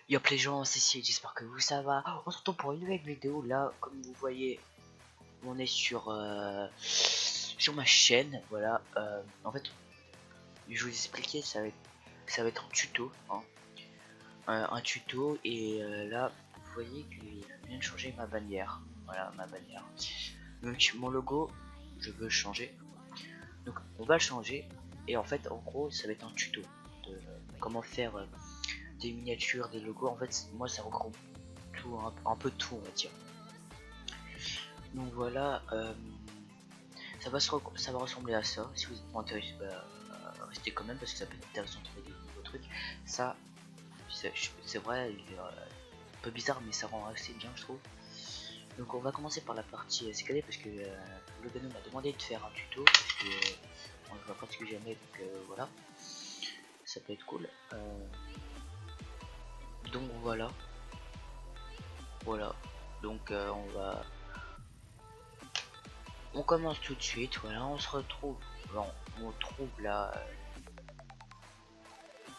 Yop les gens, c'est Cécile, j'espère que vous ça va. On se retrouve pour une nouvelle vidéo. Là, comme vous voyez, on est sur ma chaîne. Voilà. En fait, je vous expliquer, ça va être un tuto, hein. Un tuto et là, vous voyez qu'il vient de changer ma bannière. Voilà, ma bannière. Donc mon logo, je veux changer. Donc on va le changer et en fait, en gros, ça va être un tuto de comment faire des miniatures, des logos. En fait, moi, ça regroupe tout, un peu tout, on va dire. Donc voilà, ça va ressembler à ça. Si vous êtes pas intéressé, restez quand même parce que ça peut être intéressant de trouver des nouveaux trucs. Ça, c'est vrai, il est un peu bizarre, mais ça rend assez bien, je trouve. Donc on va commencer par la partie CKD parce que le Gano m'a demandé de faire un tuto parce que on le voit presque jamais, donc voilà, ça peut être cool. Donc voilà, donc on commence tout de suite. Voilà, on se retrouve, on trouve là,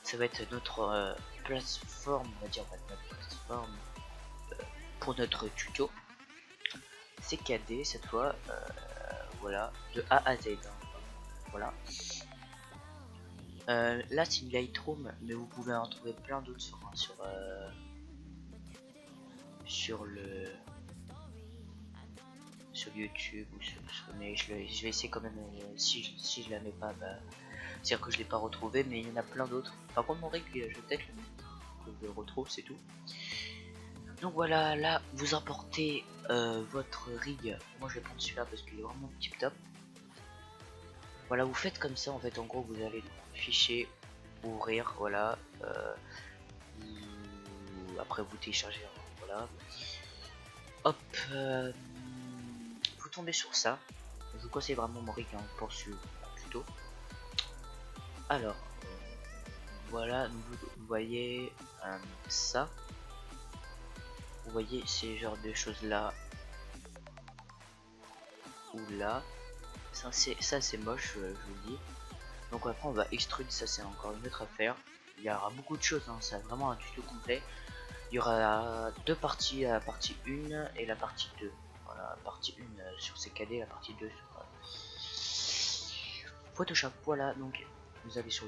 ça va être notre plateforme, on va dire, notre plateforme pour notre tuto CKD cette fois. Voilà, de A à Z, hein. Voilà. Là c'est une Lightroom, mais vous pouvez en trouver plein d'autres sur YouTube ou mais je vais essayer quand même. Si je la mets pas, c'est à dire que je l'ai pas retrouvé, mais il y en a plein d'autres. Par contre mon rig, je vais peut-être le mettre, que je le retrouve, c'est tout. Donc voilà, là vous importez votre rig. Moi je vais prendre celui-là parce qu'il est vraiment tip top. Voilà, vous faites comme ça en fait. En gros, vous allez dans fichier, ouvrir, voilà. Après vous téléchargez, voilà. Hop, vous tombez sur ça. Je vous conseille vraiment mon rig, hein, pour ce tuto. Alors, voilà, vous voyez ça. Vous voyez ces genres de choses là ou là. Ça c'est moche, je vous dis. Donc après on va extrude, ça c'est encore une autre affaire. Il y aura beaucoup de choses, hein, c'est vraiment un tuto complet. Il y aura deux parties, la partie 1 et la partie 2. Voilà, la partie 1 sur CKD, la partie 2 sur Photoshop. Voilà, donc vous allez sur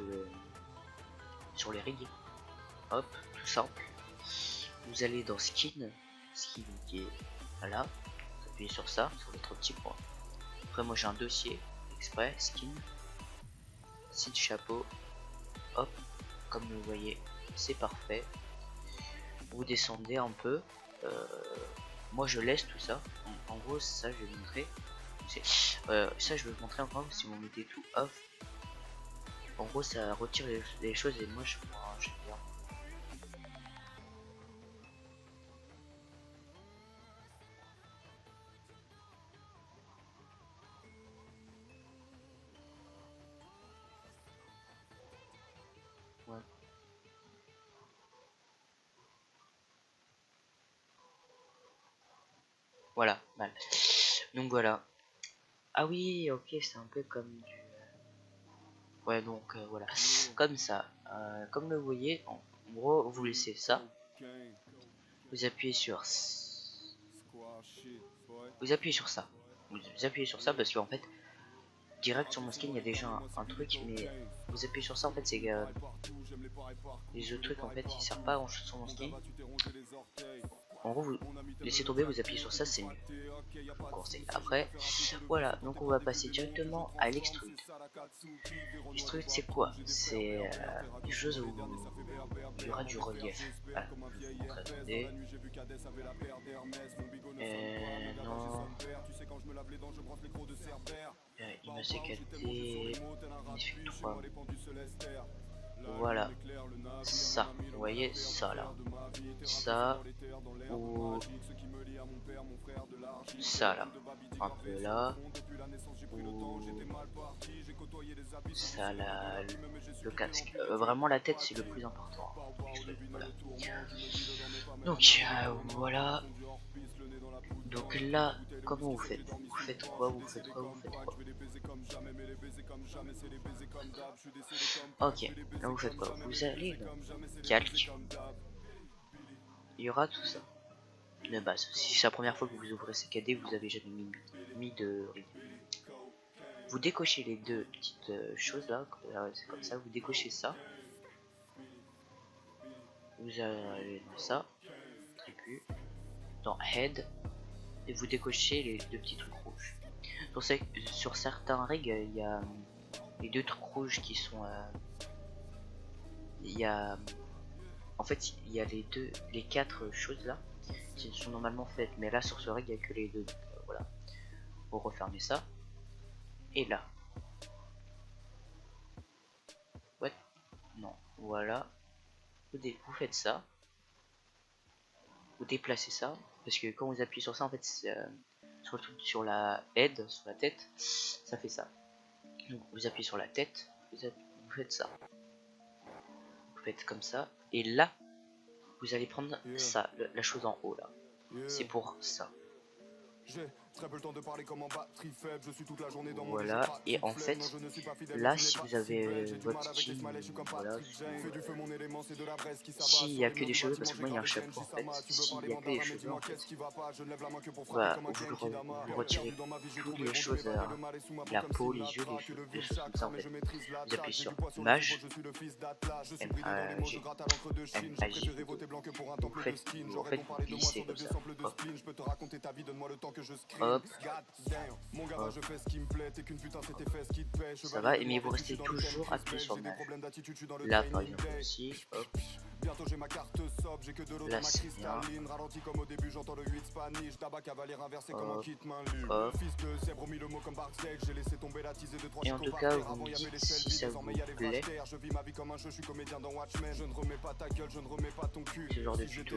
les rigs. Hop, tout simple. Vous allez dans skin qui est là. Vous appuyez sur ça, sur les trois petits points. Après moi j'ai un dossier exprès, skin, site chapeau. Hop, comme vous voyez, c'est parfait. Vous descendez un peu. Moi je laisse tout ça. En gros ça je vais vous montrer. Ça je vais vous montrer encore si vous mettez tout off. En gros ça retire les choses et moi j'aime bien. Ouais. Voilà, mal. Donc voilà. Ah oui, ok, c'est un peu comme du... Ouais, donc voilà. Comme ça. Comme vous voyez, en gros, vous laissez ça. Vous appuyez sur... Vous appuyez sur ça. Vous appuyez sur ça parce qu'en fait, direct sur mon skin, il y a déjà un truc, mais vous appuyez sur ça, en fait, c'est les autres trucs, en fait, ils servent pas à grand chose sur mon skin. En gros, vous laissez tomber, vous appuyez sur ça, c'est mieux. Je vous conseille. Après, voilà, donc on va passer directement à l'extrude. L'extrude, c'est quoi? C'est des choses où il y aura du relief. Voilà, je vous montre, attendez. Non. Il me CKD, magnifique 3. Voilà, ça, vous voyez ça là, ça ou ça là, un peu là, ou ça là, le casque. Vraiment la tête c'est le plus important. Voilà. Donc voilà. Donc là, comment vous faites? Vous faites quoi? Vous faites quoi? Vous faites quoi? Ok, là vous faites quoi? Vous allez dans calque. il y aura tout ça de base. Si c'est la première fois que vous ouvrez CKD, vous avez jamais mis de rig. Vous décochez les deux petites choses là, c'est comme ça, vous décochez ça. Vous allez dans ça, tribu, dans Head, et vous décochez les deux petits trucs rouges. Sur certains rigs, il y a les deux trucs rouges qui sont... il y a... En fait, il y a les quatre choses là qui sont normalement faites, mais là sur ce rig, il n'y a que les deux. Donc, voilà. Vous refermez ça. Et là. Ouais. Non. Voilà. Vous faites ça. Vous déplacez ça. Parce que quand vous appuyez sur ça, en fait, sur la head, sur la tête, ça fait ça. Donc vous appuyez sur la tête, vous faites ça. Vous faites comme ça. Et là, vous allez prendre ça, la chose en haut là. C'est pour ça. Voilà, et en fait, là, si vous avez votre team, voilà, s'il n'y a que des cheveux, parce que moi il y a un chapeau en fait, s'il n'y a que des cheveux en fait, bah, vous retirez toutes les choses, la peau, les yeux, les choses comme ça en fait. Vous appuyez sur Mage, M-A-G, vous faites glisser comme ça, hop. Hop. Ça va, mais vous restez toujours appuyé sur le Mage. Là par exemple aussi, hop. Là c'est bien. Hop. Et en tout cas vous me dites si ça vous plaît ce genre de tuto.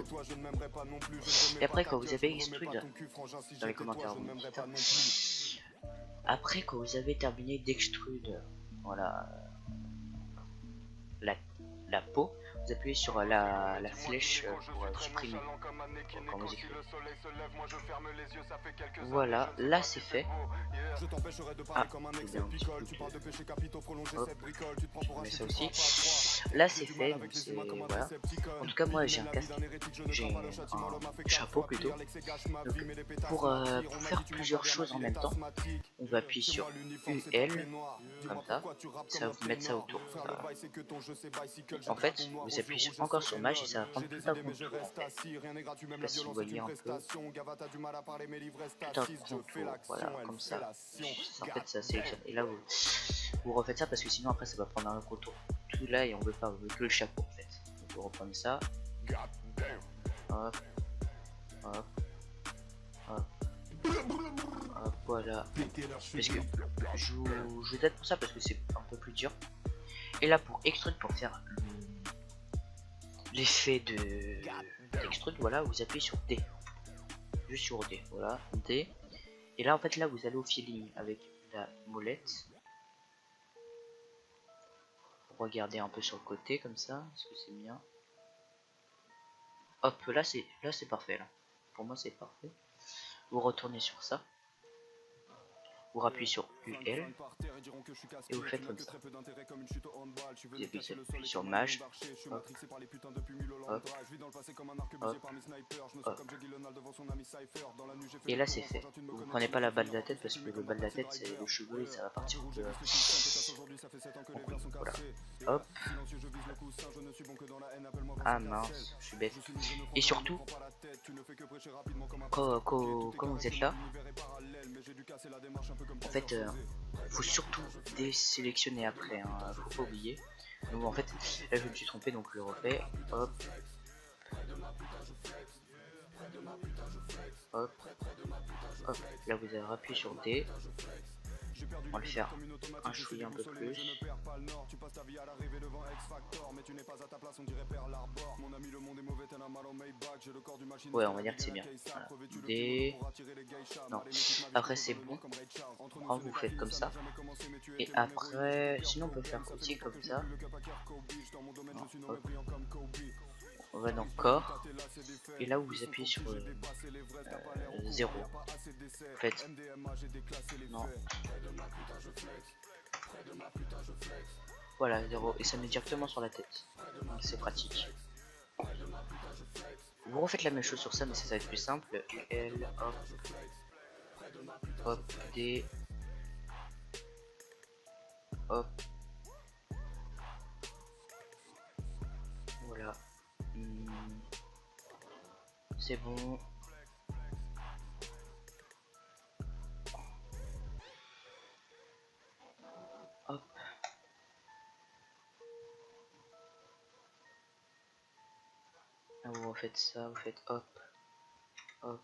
Et après quand vous avez extrude dans les commentaires vous me dites, après quand vous avez terminé d'extrude voilà la peau, vous appuyez sur la flèche pour supprimer quand vous écrivez. Voilà, là c'est fait. Ah, il y a un petit coup de... Hop, je mets ça aussi. Là c'est fait, donc c'est... Voilà. En tout cas moi j'ai un casque, j'ai un chapeau plutôt. Donc pour faire plusieurs choses en même temps, on va appuyer sur UL, comme ça va vous mettre ça autour. En fait, vous appuyez encore sur Mage et ça va prendre tout un contour en fait. Je sais pas si vous voyez un peu. Tout un contour, voilà, comme ça. En fait, ça sélectionne. Et là, vous refaites ça parce que sinon après ça va prendre un contour tout là et on veut pas, on veut que le chapeau en fait. Donc vous reprenez ça. Hop, hop, hop. Hop, voilà. Parce que je vous aide pour ça parce que c'est un peu plus dur. Et là pour extrude, pour faire l'effet d'extrude, voilà, vous appuyez sur D. Juste sur D, voilà, D. Et là en fait là vous allez au feeling avec la molette. Regardez un peu sur le côté comme ça, est-ce que c'est bien? Hop, là c'est parfait là. Pour moi c'est parfait. Vous retournez sur ça. Vous rappuyez sur UL et vous faites comme ça. Vous appuyez sur Mage. Hop. Hop. Hop. Hop. Et là c'est fait. Vous prenez pas la balle de la tête parce que le balle de la tête c'est le cheveu et ça va partir de... Voilà. Hop. Ah mince, je suis bête. Et surtout, quand vous êtes là, en fait, faut surtout désélectionner après, hein, faut pas oublier. Donc en fait, là je me suis trompé, donc je le refais. Hop. Hop. Hop. Là vous avez appuyé sur D. On va le faire un chouïa un peu plus. Ouais, on va dire que c'est bien. Voilà. D. Non. Après c'est bon. Vous faites comme ça. Et après, sinon on peut faire aussi comme ça. Non, on va dans corps. Et là où vous appuyez sur 0. En fait. Non. Voilà, 0. Et ça met directement sur la tête. C'est pratique. vous refaites la même chose sur ça, mais ça va être plus simple. L, hop, hop, D, hop, voilà. C'est bon. Hop. Là, vous refaites ça, vous faites hop, hop,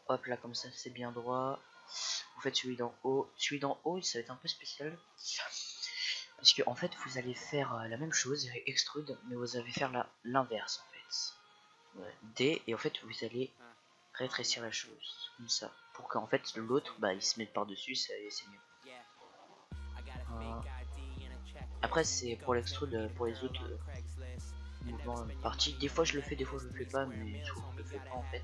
hop, là comme ça c'est bien droit. Vous faites celui d'en haut. Celui d'en haut, ça va être un peu spécial. Parce que en fait, vous allez faire la même chose, extrude, mais vous allez faire l'inverse en fait. Ouais, D, et en fait, vous allez rétrécir la chose, comme ça. Pour qu'en fait, l'autre, bah, il se mette par-dessus, c'est mieux. Après, c'est pour l'extrude, pour les autres mouvements parties. Des fois, je le fais, des fois, je le fais pas, mais souvent, je le fais pas en fait.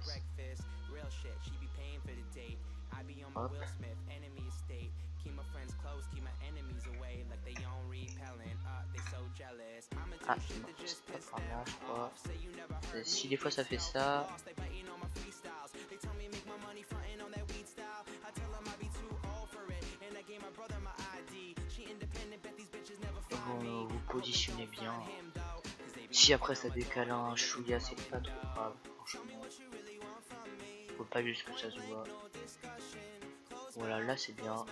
Hop. Ah, non, c'est pas par là, je crois. Si des fois ça fait ça. Vous positionnez bien. Si après ça décale un chouïa, c'est pas trop grave, franchement. Faut pas juste que ça se voit. Voilà, là c'est bien.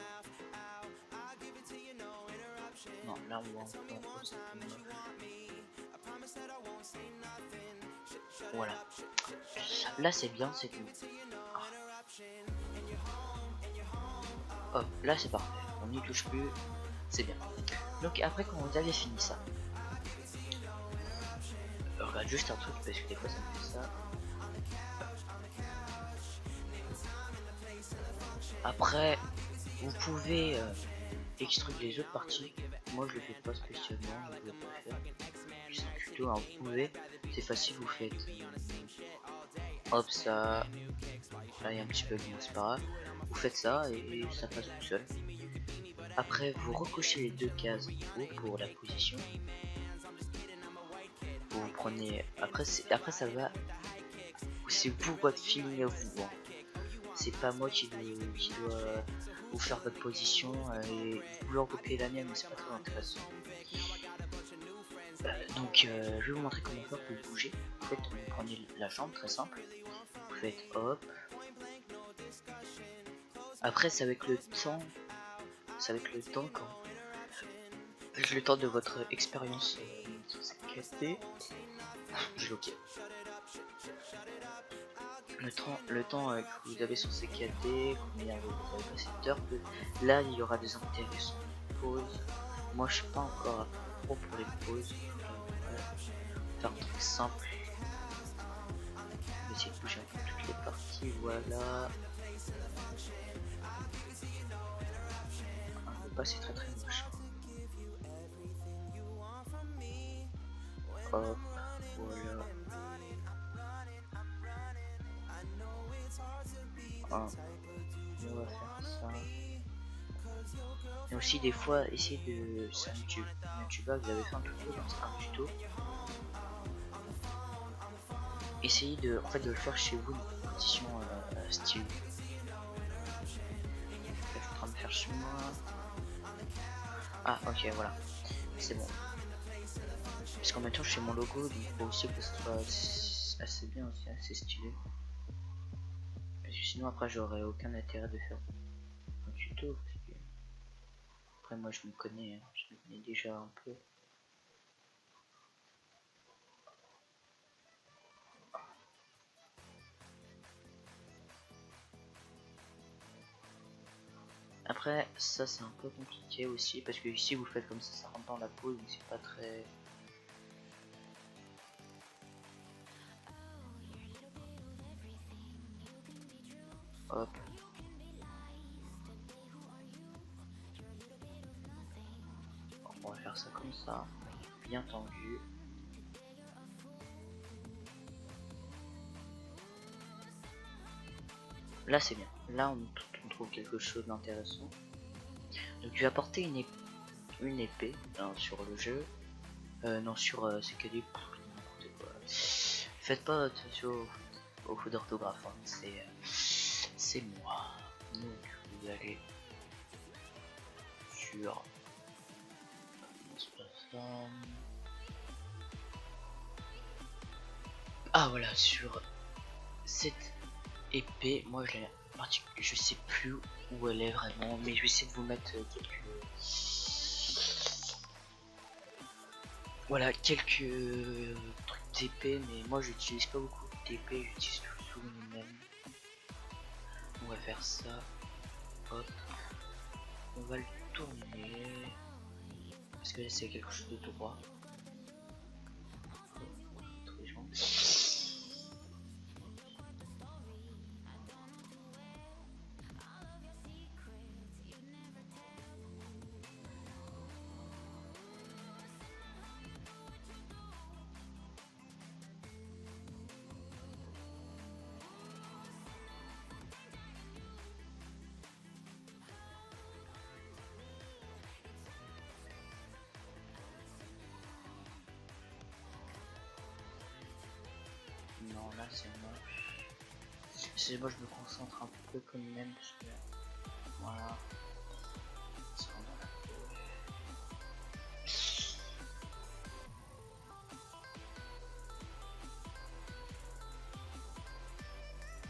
Non, là on voit encore. Voilà. Là c'est bien, c'est tout. Ah. Hop, là c'est parfait. On n'y touche plus. C'est bien. Donc après quand vous avez fini ça, regarde juste un truc parce que des fois ça me fait ça. Après, vous pouvez extruder les autres parties. Moi je le fais pas spécialement, je le faire. C'est plutôt un vous pouvez, c'est facile, vous faites hop ça. Là il y a un petit peu de c'est pas grave. Vous faites ça et ça passe tout seul. Après vous recochez les deux cases pour la position. Vous prenez après ça va. C'est vous votre film à vous. Hein. C'est pas moi qui dois vous faire votre position et vouloir copier la mienne, mais c'est pas très intéressant. Donc je vais vous montrer comment faire pour bouger. En fait, vous prenez la jambe, très simple. Vous faites hop. Après, c'est avec le temps. C'est avec le temps quand. Avec le temps de votre expérience CKT. J'ai ok. Le temps que vous avez sur CKT, combien vous avez passé d'heures, là il y aura des intéressantes pauses. Moi je suis pas encore pro pour les pauses. Faire un truc simple. On va essayer de bouger un peu toutes les parties, voilà. Le bas c'est très moche. Hop, voilà. Ah, on va faire ça. Et aussi des fois essayer de c'est un YouTuber, vous avez fait un tuto dans un tuto. Essayez de de le faire chez vous une position style. Je suis en train de faire chez moi. Ah ok voilà. C'est bon. Parce qu'en même temps je fais mon logo, donc il faut aussi que ce soit assez bien aussi, assez stylé. Parce que sinon après j'aurais aucun intérêt de faire un tuto. Parce que... Après moi je me connais, hein. Je me connais déjà un peu. Après ça c'est un peu compliqué aussi parce que ici vous faites comme ça rentre dans la peau donc c'est pas très... Hop. On va faire ça comme ça, bien tendu. Là c'est bien, là on trouve quelque chose d'intéressant. Donc tu vas porter une épée hein, sur le jeu, non sur CKD, Faites pas attention aux fautes d'orthographe, hein. C'est moi. Donc vous allez sur ah voilà, sur cette épée, moi je sais plus où elle est vraiment, mais je vais essayer de vous mettre quelques voilà, quelques trucs d'épée, mais moi j'utilise pas beaucoup d'épée, j'utilise toujours les mêmes. On va faire ça, hop, on va le tourner, parce que là c'est quelque chose de droit. Non, là c'est moche. C'est moi, je me concentre un peu quand même parce que voilà.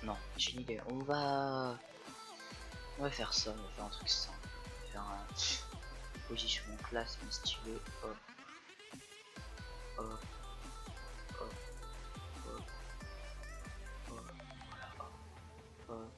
Non, j'ai une idée. On va faire ça. On va faire un truc simple. On va faire une position en classe mais stylé. Hop, hop, hop, hop, hop, voilà, hop, hop.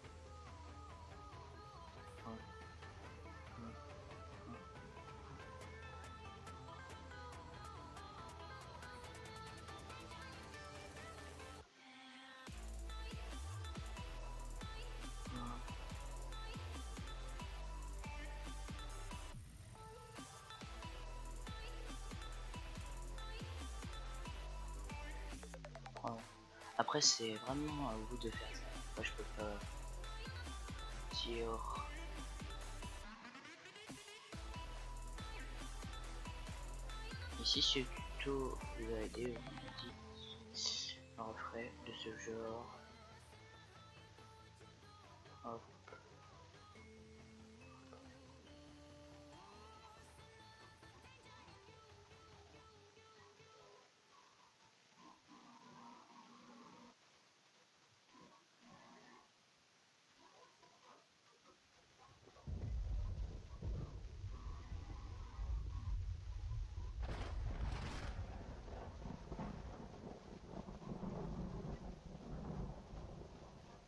Après c'est vraiment à vous de faire ça. Moi je peux pas dire. Ici ce tuto vous a aidé, on a dit un reflet de ce genre. Hop.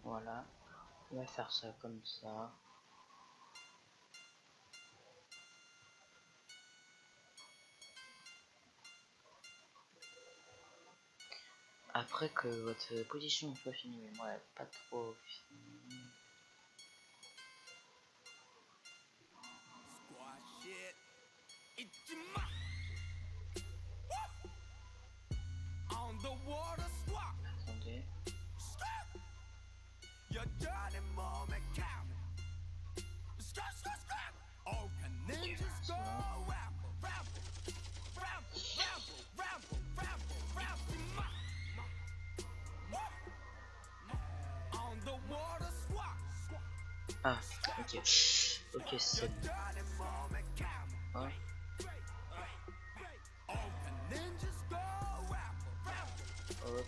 Voilà, on va faire ça comme ça. Après que votre position soit finie, mais moi elle est pas trop finie. Attendez. Ah, ok. Ok, c'est bon. Ouais. Hop.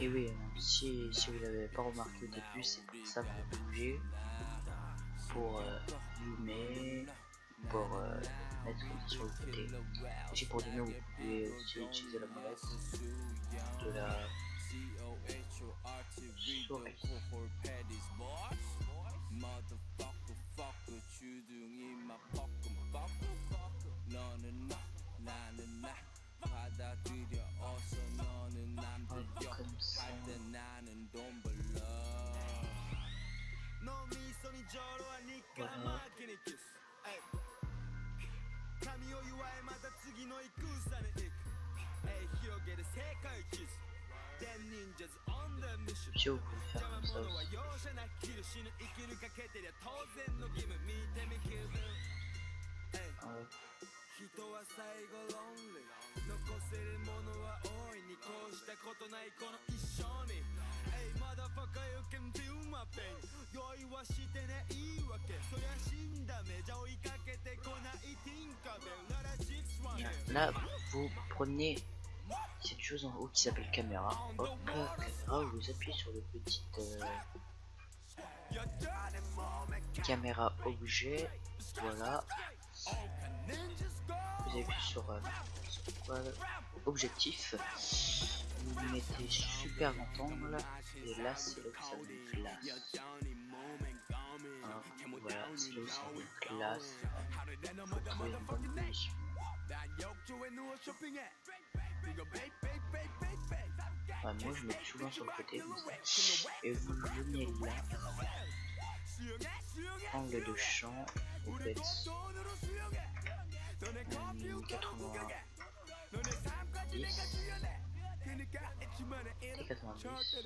Et oui, si vous l'avez pas remarqué au début, c'est pour ça que vous bougez, pour zoomer, pour mettre sur le côté. Aussi pour zoomer, vous pouvez aussi utiliser la molette de la souris. Comme ça. Voilà. Si vous pouvez faire comme ça aussi. Là, vous prenez cette chose en haut qui s'appelle caméra. Hop, caméra, vous appuyez sur le petit caméra objet. Voilà. Vous appuyez sur quoi, objectif. Vous mettez super grand angle. Et là, c'est là que ça devient classe. Voilà, c'est là où ça devient classe. Faut trouver une bonne position. Moi je mets souvent sur le côté comme ça. Et vous venez là, angle de champ, vous faites 90 et 90.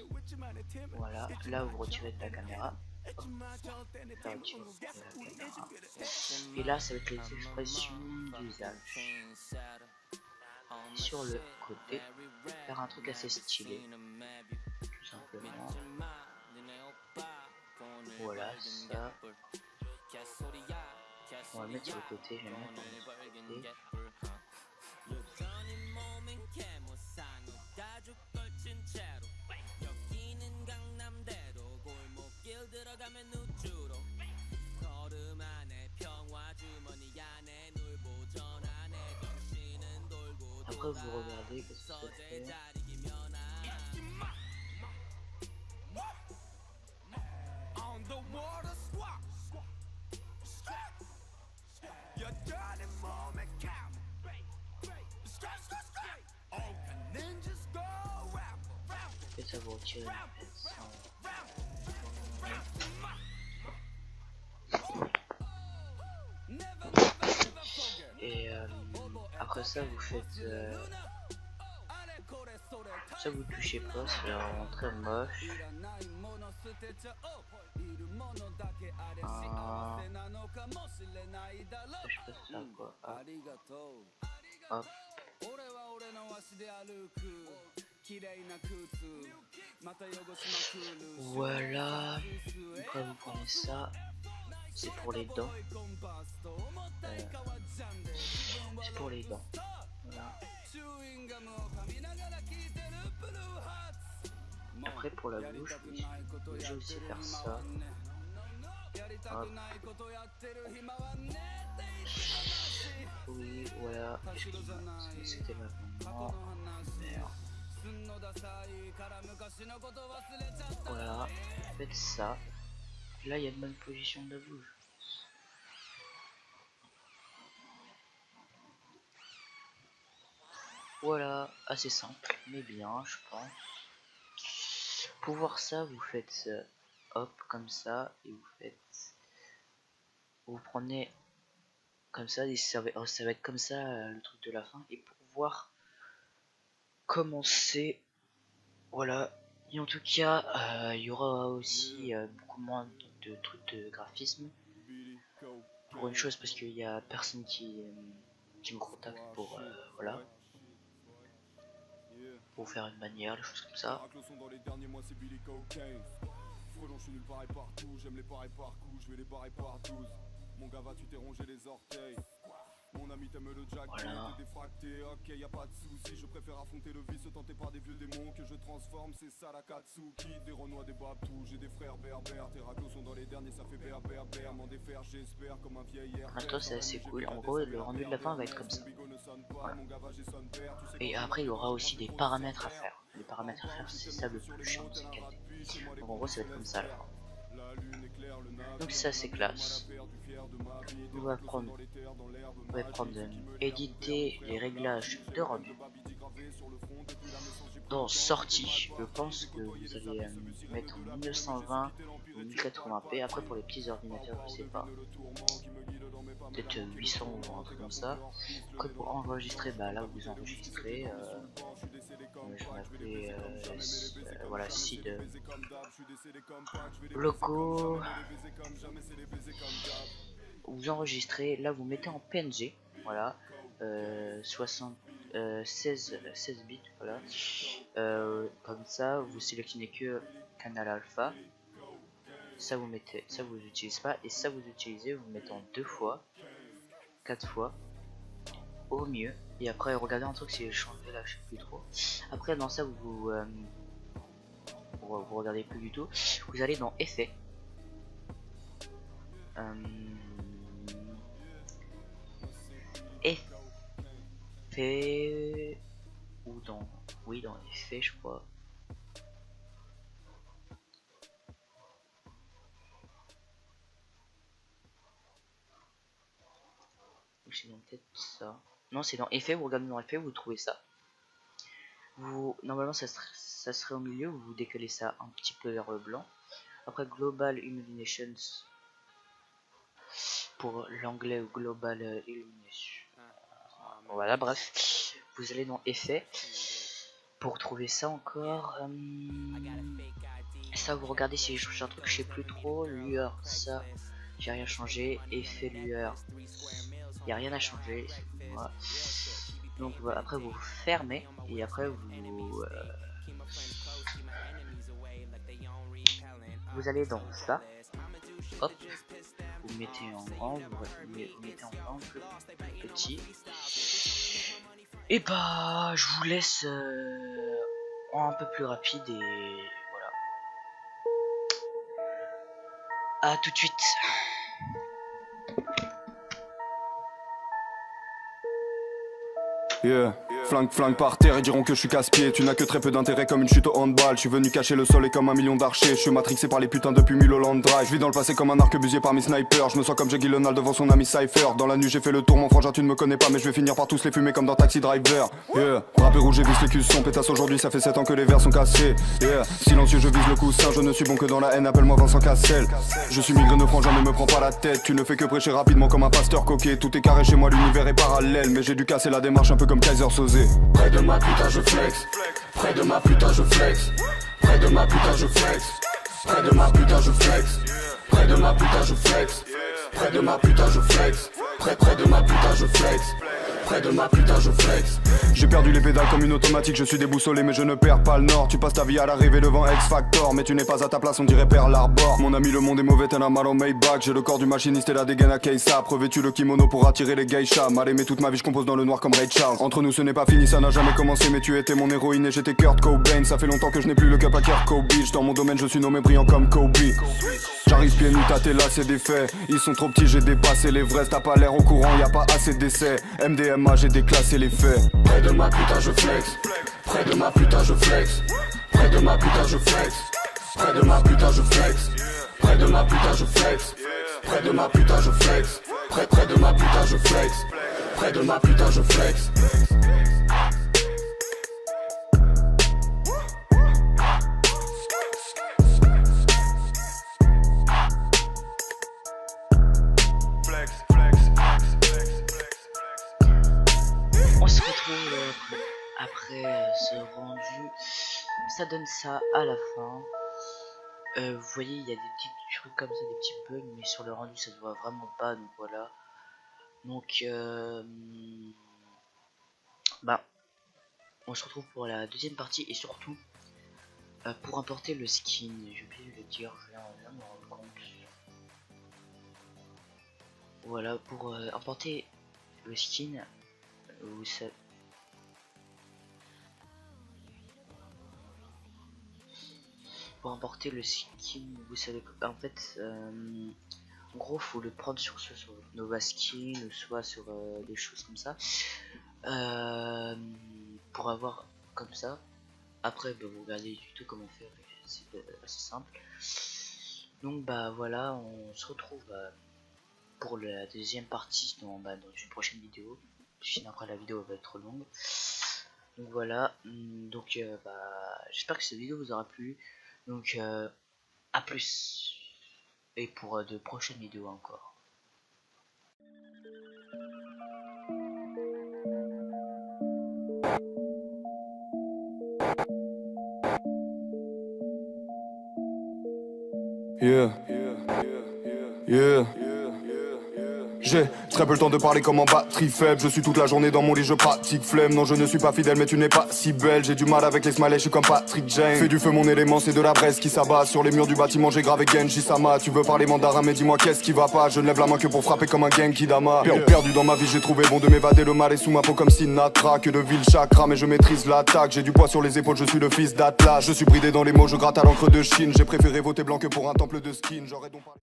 Voilà, là vous retirez de la caméra. Hop, et là ça va être les expressions du visage. Sur le côté, faire un truc assez stylé, tout simplement. Voilà, ça. On va le mettre sur le côté, je vais le mettre sur le côté. Après vous regardez qu'est-ce que ça fait. Et ça vous retire et après ça vous faites ça vous touchez pas, c'est vraiment très moche. Je sais pas ça quoi. Hop. Voilà. Après vous prenez ça. C'est pour les dents. C'est pour les dents. Voilà. Après pour la bouche, je vais aussi faire ça. Hop. Oui, voilà. C'était maintenant. Merde. Voilà. Faites ça. Là, il y a une bonne position de la bouche. Voilà, assez simple, mais bien, je pense. Pour voir ça, vous faites hop, comme ça, et vous faites. Vous prenez comme ça, et ça va être comme ça le truc de la fin. Et pour voir comment c'est, voilà. Et en tout cas, il y aura aussi beaucoup moins de trucs de graphisme. Pour une chose, parce qu'il y a personne qui me contacte pour voilà. Pour faire une manière, des choses comme ça. Mon gars, tu t'es rongé les orteils. Mon ami t'aime le jack, voilà. T'es défracté, ok, y a pas de soucis. Je préfère affronter le vice, tenter par des vieux démons que je transforme, c'est ça la Katsuki. Des Renois, des Babtou, j'ai des frères berbères. Tes raclos sont dans les derniers, ça fait berbère. M'en défaire, j'espère, comme un vieil air. Maintenant, c'est assez cool. En gros, le rendu de la fin va être comme ça. Voilà. Et après, il y aura aussi des paramètres à faire. Les paramètres à faire, c'est ça le plus chiant, c'est calé. Donc en gros, ça va être comme ça à la fin. Donc ça, c'est classe. On va prendre éditer les réglages de rendu. Dans sortie, je pense que vous allez mettre en 1920 ou 1080p. Après pour les petits ordinateurs, je sais pas, peut-être 800 ou un truc comme ça. Après pour enregistrer, bah là vous enregistrez. Je vais m'appeler voilà, seed logo. Vous enregistrez, là vous mettez en PNG, voilà, 16 bits, voilà. Comme ça, vous sélectionnez que canal alpha. Ça vous mettez, ça vous utilisez pas, et ça vous utilisez, vous mettez en 2 fois, 4 fois, au mieux. Et après, regardez un truc si j'ai changé là, je sais plus trop. Après, dans ça, vous regardez plus du tout. Vous allez dans effets. Effets, ou dans, oui, dans effets, je crois. C'est dans peut-être ça. Non, c'est dans effet. Vous regardez dans effet, vous trouvez ça. Vous, normalement, ça serait au milieu. Vous décalez ça un petit peu vers le blanc. Après, Global Illuminations pour l'anglais, ou Global Illumination. Voilà, bref. Vous allez dans effet pour trouver ça encore. Ça, vous regardez si j'ai changé un truc, je sais plus trop. Lueur, ça, j'ai rien changé. Effet lueur, il n'y a rien à changer. Voilà. Donc voilà, après vous fermez et après vous allez dans ça. Hop, vous mettez en grand, vous mettez en grand plus petit. Et bah je vous laisse un peu plus rapide et voilà. À tout de suite. Yeah. Flingue par terre et diront que je suis casse-pied. Tu n'as que très peu d'intérêt comme une chute au handball. Je suis venu cacher le soleil comme 1 million d'archers. Je suis matrixé par les putains depuis Mulholland Drive. Je vis dans le passé comme un arquebusier parmi snipers. Je me sens comme Jackie Lonal devant son ami Cypher. Dans la nuit j'ai fait le tour, mon frangin tu ne me connais pas, mais je vais finir par tous les fumer comme dans Taxi Driver. Yeah. Rappé rouge et vise les culs sont pétasse aujourd'hui, ça fait 7 ans que les verres sont cassés. Yeah. Silencieux je vise le coussin, je ne suis bon que dans la haine, appelle-moi Vincent Cassel. Je suis migraine frangin ne me prends pas la tête. Tu ne fais que prêcher rapidement comme un pasteur coquet. Tout est carré chez moi, l'univers est parallèle. Mais j'ai dû casser la démarche un peu comme Kaiser Soze. Près de ma putain je flex, près de ma putain je flex, près de ma putain je flex, près de ma putain je flex, près de ma putain je flex, près de ma putain je flex, près de ma putain je flex, près de ma putain je flex. J'ai perdu les pédales comme une automatique, je suis déboussolé mais je ne perds pas le nord. Tu passes ta vie à l'arrivée devant X Factor, mais tu n'es pas à ta place, on dirait Pearl Harbor. Mon ami le monde est mauvais, t'en as mal au Maybach. J'ai le corps du machiniste et la dégaine à Keisa. Revêtu le kimono pour attirer les geishas. Mal aimé toute ma vie, je compose dans le noir comme Ray Charles. Entre nous ce n'est pas fini, ça n'a jamais commencé, mais tu étais mon héroïne et j'étais Kurt Cobain. Ça fait longtemps que je n'ai plus le cap à Kurt Cobain. Dans mon domaine je suis nommé brillant comme Kobe. J'arrive pieds nus, tâter là c'est des faits. Ils sont trop petits, j'ai dépassé l'Everest. T'as pas l'air au courant, y a pas assez d'essais. MDMA, j'ai déclassé les faits. Près de ma putain je flex, près de ma putain je flex, près de ma putain je flex, près de ma putain je flex, près de ma putain je flex, près de ma putain je flex, près de ma putain je flex, près de ma putain je flex. On se retrouve après ce rendu. Ça donne ça à la fin. Vous voyez, il y a des petits trucs comme ça, des petits bugs, mais sur le rendu ça se voit vraiment pas. Donc voilà. Donc bah, on se retrouve pour la deuxième partie et surtout pour importer le skin. J'ai oublié de le dire, je viens de me rendre compte. Voilà, pour importer le skin, vous savez. Pour importer le skin, vous savez, en fait, en gros, faut le prendre sur Nova Skin ou soit sur des choses comme ça, pour avoir comme ça. Après, bah, vous regardez du tout comment faire, c'est assez simple. Donc bah voilà, on se retrouve pour la deuxième partie dans une prochaine vidéo. Sinon après la vidéo va être trop longue. Donc voilà, donc bah, j'espère que cette vidéo vous aura plu. Donc à plus et pour de prochaines vidéos encore. Yeah, yeah, J'ai très peu le temps de parler comme en batterie faible. Je suis toute la journée dans mon lit, je pratique flemme. Non, je ne suis pas fidèle, mais tu n'es pas si belle. J'ai du mal avec les smileys, je suis comme Patrick Jane. Fais du feu, mon élément, c'est de la braise qui s'abat. Sur les murs du bâtiment, j'ai gravé Genji Sama. Tu veux parler mandarin, mais dis-moi qu'est-ce qui va pas. Je ne lève la main que pour frapper comme un Genki Dama. Perdu dans ma vie, j'ai trouvé bon de m'évader. Le mal est sous ma peau comme Sinatra. Que de vil chakra, mais je maîtrise l'attaque. J'ai du poids sur les épaules, je suis le fils d'Atlas. Je suis bridé dans les mots, je gratte à l'encre de Chine. J'ai préféré voter blanc que pour un temple de skin. J'aurais donc